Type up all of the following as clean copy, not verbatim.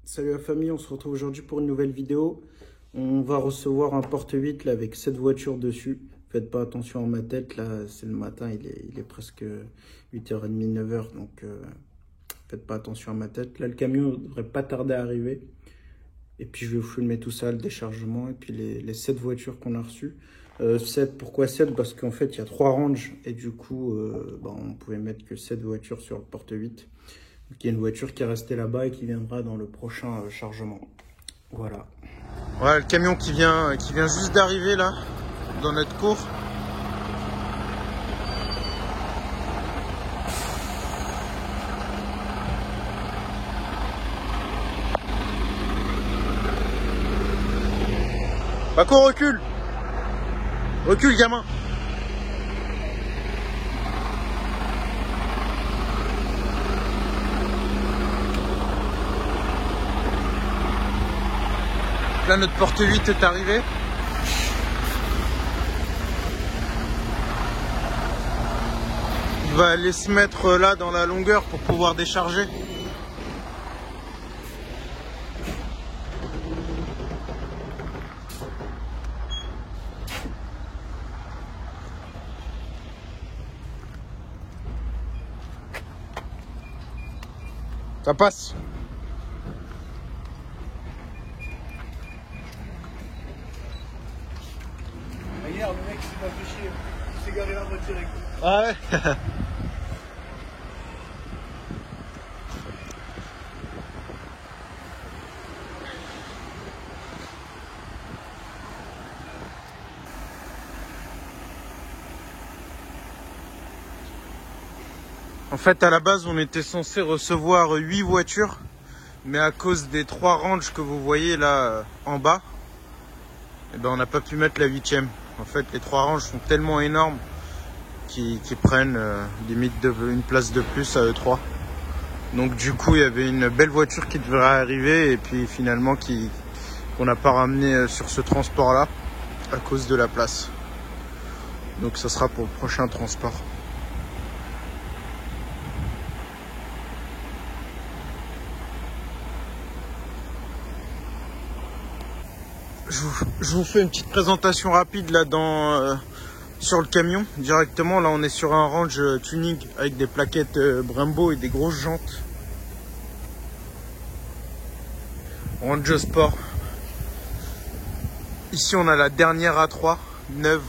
Salut la famille, on se retrouve aujourd'hui pour une nouvelle vidéo. On va recevoir un Porte 8 là, avec 7 voitures dessus. Faites pas attention à ma tête, là c'est le matin, il est presque 8h30, 9h, donc faites pas attention à ma tête. Là le camion ne devrait pas tarder à arriver. Et puis je vais vous filmer tout ça, le déchargement et puis les 7 voitures qu'on a reçues. 7, pourquoi 7? Parce qu'en fait il y a 3 ranges et du coup on pouvait mettre que 7 voitures sur le Porte 8. Il y a une voiture qui est restée là-bas et qui viendra dans le prochain chargement. Voilà. Voilà le camion qui vient juste d'arriver là, dans notre cour. Paco, recule! Recule, gamin! Là, notre Porte 8 est arrivé. Il va aller se mettre là dans la longueur pour pouvoir décharger. Ça passe. Regarde, le mec il s'est pas fait chier. Il s'est garé la voiture avec lui. Ah ouais. En fait, à la base, on était censé recevoir 8 voitures, mais à cause des 3 ranges que vous voyez là en bas, eh ben, on n'a pas pu mettre la 8e. En fait, les 3 ranges sont tellement énormes qu'ils prennent limite une place de plus à eux 3. Donc du coup, il y avait une belle voiture qui devrait arriver et puis finalement qu'on n'a pas ramené sur ce transport-là à cause de la place. Donc ça sera pour le prochain transport. Je vous fais une petite présentation rapide là sur le camion directement. Là on est sur un range tuning avec des plaquettes Brembo et des grosses jantes. Range Sport. Ici on a la dernière A3 neuve.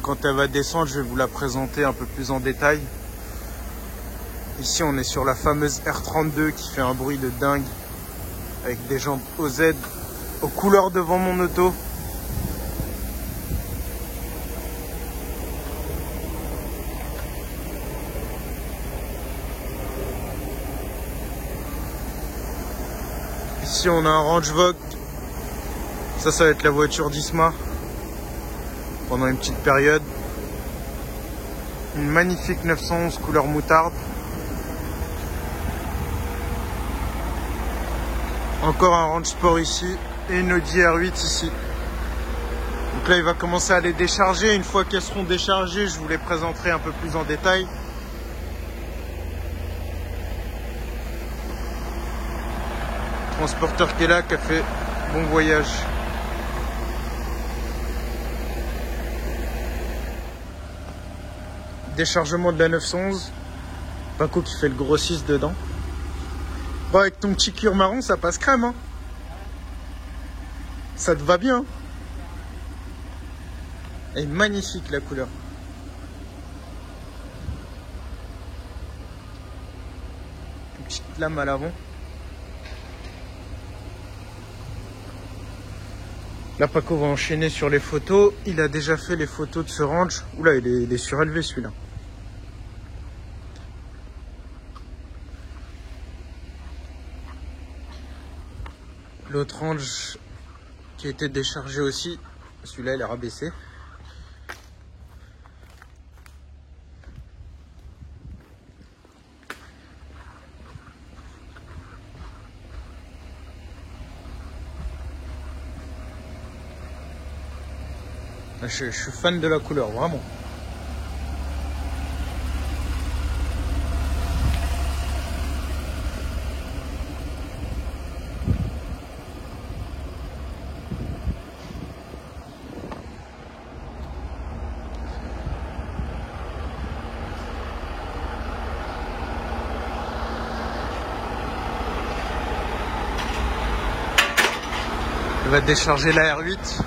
Quand elle va descendre, je vais vous la présenter un peu plus en détail. Ici on est sur la fameuse R32 qui fait un bruit de dingue, avec des jantes OZ aux couleurs devant mon auto. Ici on a un Range Vogue. Ça va être la voiture d'Isma pendant une petite période. Une magnifique 911 couleur moutarde. Encore un Range Sport ici et une Audi R8 ici. Donc là il va commencer à les décharger. Une fois qu'elles seront déchargées, je vous les présenterai un peu plus en détail. Transporteur qui est là, qui a fait bon voyage. Déchargement de la 911. Paco qui fait le gros 6 dedans. Bon, avec ton petit cuir marron, ça passe crème, hein. Ça te va bien. Elle est magnifique la couleur. Une petite lame à l'avant. Là, Paco va enchaîner sur les photos. Il a déjà fait les photos de ce range. Oula, il est surélevé celui-là. L'autre range qui a été déchargé aussi. Celui-là, il est rabaissé. Je suis fan de la couleur, vraiment. va décharger la R8.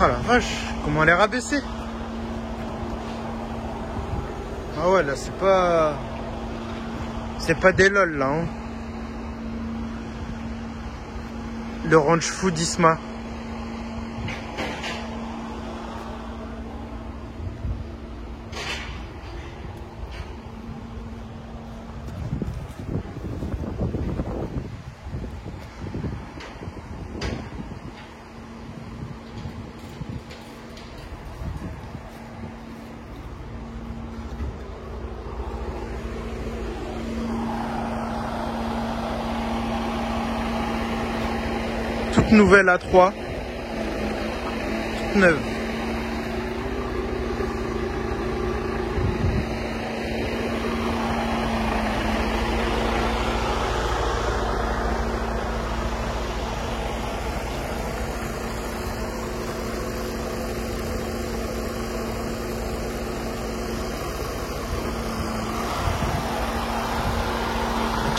Oh la vache, comment elle est rabaissée. Ah ouais, là c'est pas des lol là hein. Le range food Isma. Toute nouvelle A3, toute neuve.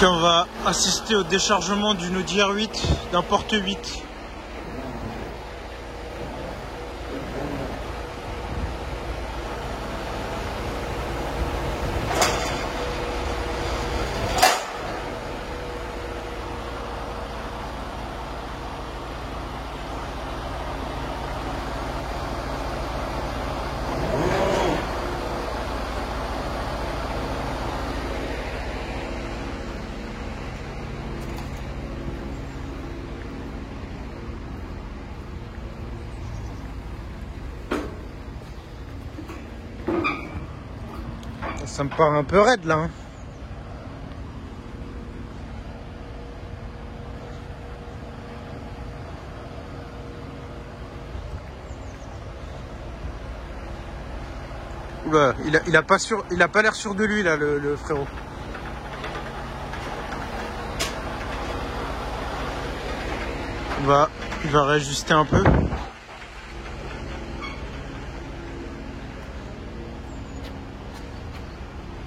Donc on va assister au déchargement d'une Audi R8 d'un porte 8. Ça me part un peu raide là. Hein. Oula, il a pas l'air sûr de lui là, le frérot. Il va réajuster un peu.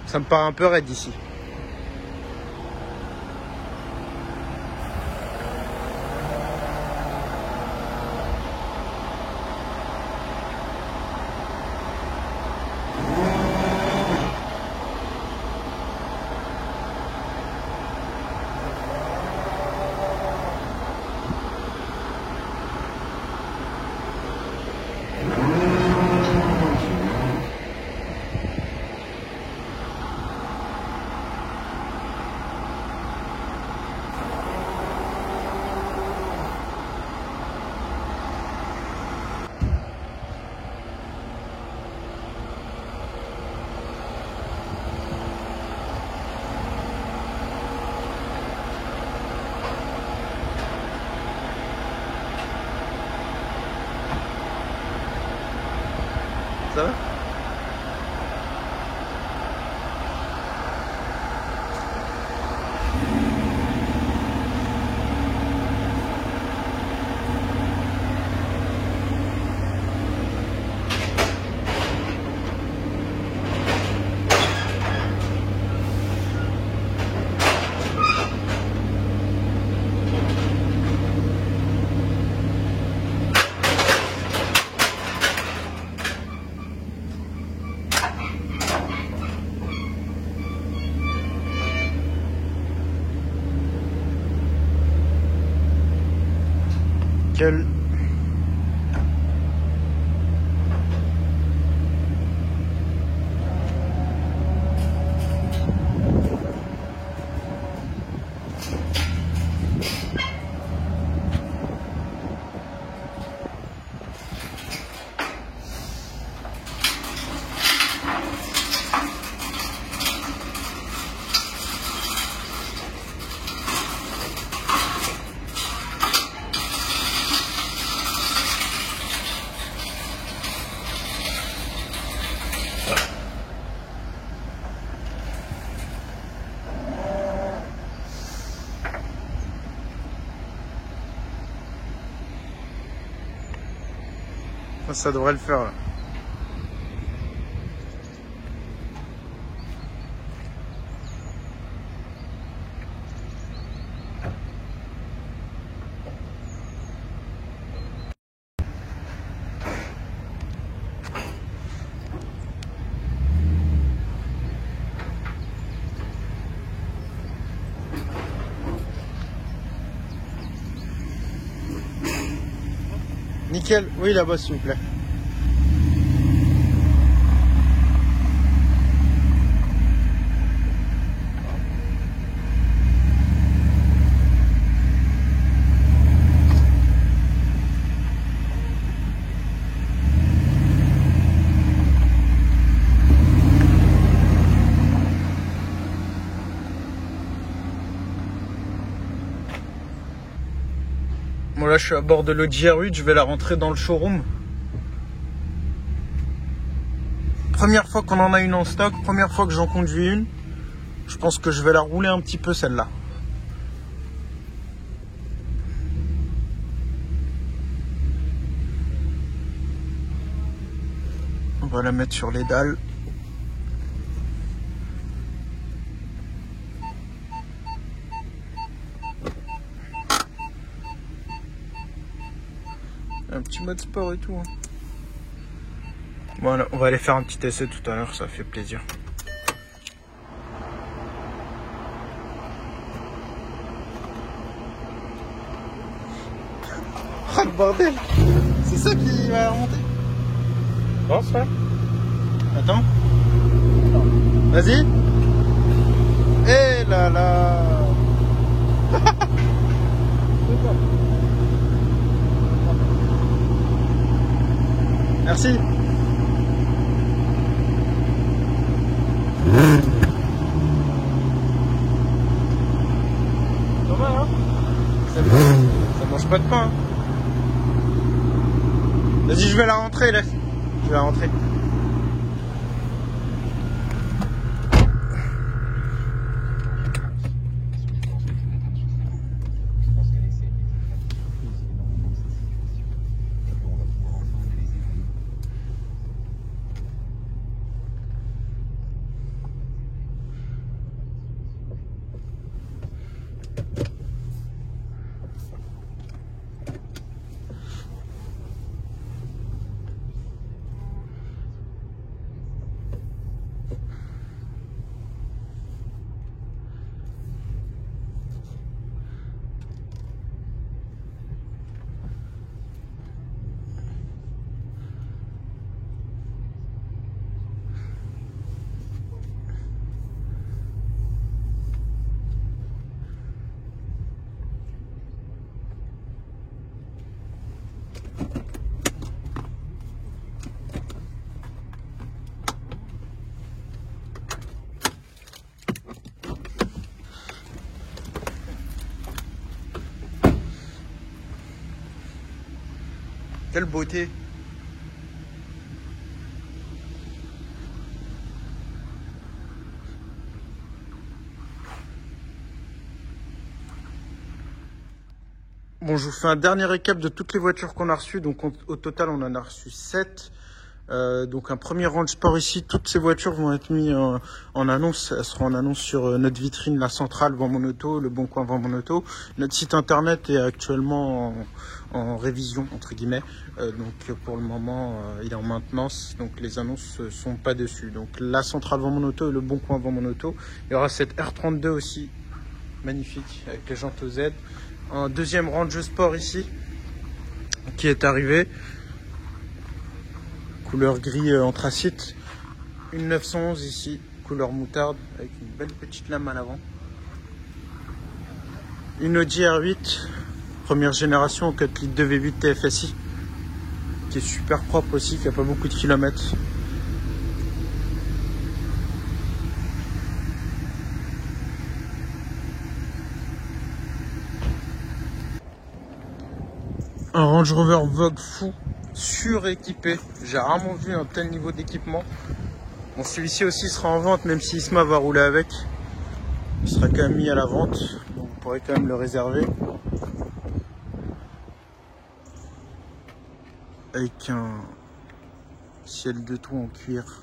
Ça me part un peu raide ici. Ça va ? Quel... Ça devrait le faire là. Nickel, oui là-bas s'il vous plaît. Bon là je suis à bord de l'Audi R8, je vais la rentrer dans le showroom. Première fois qu'on en a une en stock, première fois que j'en conduis une. Je pense que je vais la rouler un petit peu celle-là. On va la mettre sur les dalles. Un petit mode sport et tout. Voilà, on va aller faire un petit essai tout à l'heure, ça fait plaisir. Oh le bordel! C'est ça qui va remonter? Non, ça. Attends. Vas-y. Eh là là. Merci. Normal, hein? Ça mange pas de pain. Vas-y, je vais la rentrer, laisse. Je vais la rentrer. Quelle beauté! Bon, je vous fais un dernier récap de toutes les voitures qu'on a reçues. Donc au total, on en a reçu 7. Donc un premier range sport ici. Toutes ces voitures vont être mises en annonce. Elles seront en annonce sur notre vitrine, la centrale Vends mon auto, le Bon Coin Vends mon auto. Notre site internet est actuellement en révision entre guillemets. Donc pour le moment, il est en maintenance. Donc les annonces sont pas dessus. Donc la centrale Vends mon auto et le Bon Coin Vends mon auto. Il y aura cette R32 aussi, magnifique avec les jantes OZ. Un deuxième Range Sport ici qui est arrivé. Couleur gris anthracite. Une 911 ici, couleur moutarde, avec une belle petite lame à l'avant. Une Audi R8, première génération, 4 litres de V8 TFSI, qui est super propre aussi, qui n'a pas beaucoup de kilomètres. Un Range Rover Vogue fou, suréquipé. J'ai rarement vu un tel niveau d'équipement. Bon, celui-ci aussi sera en vente, même si Isma va rouler avec. Il sera quand même mis à la vente, donc vous pourrez quand même le réserver. Avec un Ciel de tout en cuir.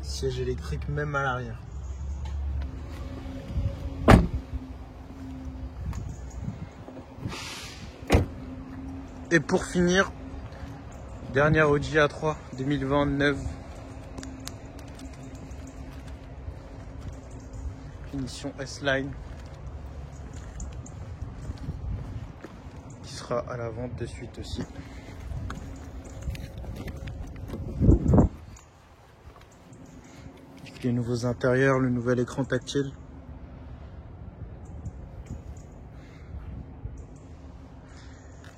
Siège électrique même à l'arrière. Et pour finir, dernière Audi A3 2029. Finition S-Line. Qui sera à la vente de suite aussi. Avec les nouveaux intérieurs, le nouvel écran tactile.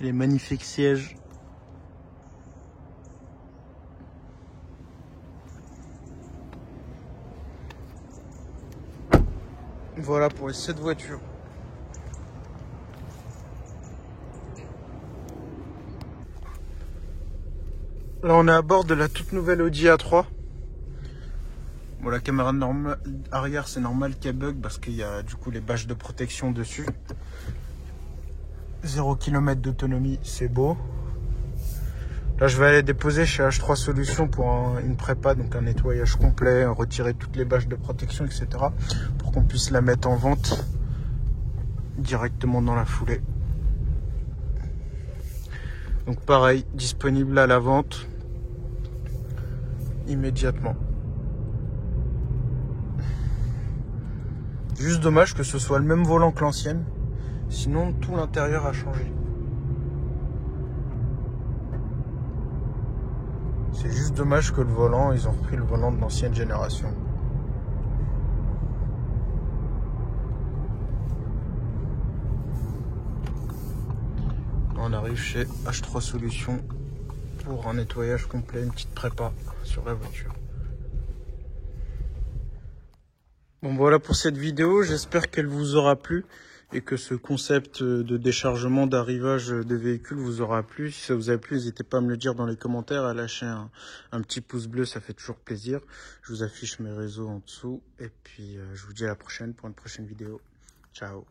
Les magnifiques sièges. Voilà pour les 7 voitures. Là on est à bord de la toute nouvelle Audi A3. Bon, la caméra arrière c'est normal qu'elle bug parce qu'il y a du coup les bâches de protection dessus. 0 km d'autonomie, c'est beau. Là je vais aller déposer chez H3 Solutions pour une prépa, donc un nettoyage complet, retirer toutes les bâches de protection, etc. pour qu'on puisse la mettre en vente directement dans la foulée. Donc pareil, disponible à la vente immédiatement. Juste dommage que ce soit le même volant que l'ancienne, sinon tout l'intérieur a changé. C'est juste dommage que le volant, ils ont repris le volant de l'ancienne génération. On arrive chez H3 Solutions pour un nettoyage complet, une petite prépa sur la voiture. Bon voilà pour cette vidéo, j'espère qu'elle vous aura plu et que ce concept de déchargement, d'arrivage de véhicules vous aura plu. Si ça vous a plu, n'hésitez pas à me le dire dans les commentaires, à lâcher un petit pouce bleu, ça fait toujours plaisir. Je vous affiche mes réseaux en dessous et puis je vous dis à la prochaine pour une prochaine vidéo. Ciao.